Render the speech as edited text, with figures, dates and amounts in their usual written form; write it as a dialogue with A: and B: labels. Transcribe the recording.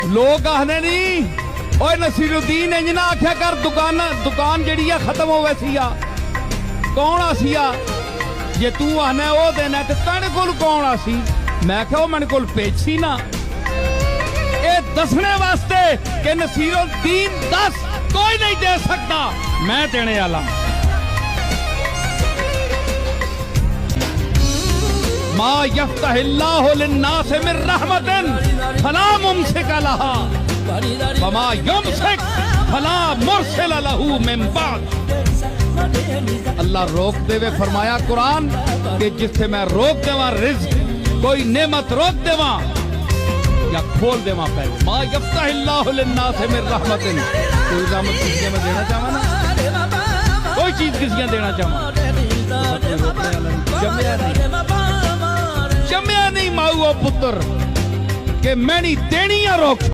A: لوگ آخنے نہیں اوے نصیرالدین انج نہ آکھیا کر دکان جڑی ہے ختم ہو ویسی آ کون آسی آ جے تو آخنا او دینا تے تانے کول کون آسی میں کہ او من کول پیچھی نا اے دسنے واسطے کہ نصیرالدین دس کوئی نہیں دے سکتا میں دینے والا ما یفتح اللہ للناس من رحمت فلا ممسک لها وما یمسک فلا مرسل له من بعد اللہ روک دے وے فرمایا قرآن کہ جس سے میں روک دے وہاں رزق کوئی نعمت روک دے وہاں یا کھول دے وہاں پہلے ما یفتح اللہ للناس من رحمت کوئی رحمت کسی میں دینا چاہاں نا کوئی چیز کسی دینا چاہاں جمعہ نہیں ماؤ پتر کہ میں نہیں دینی یا روک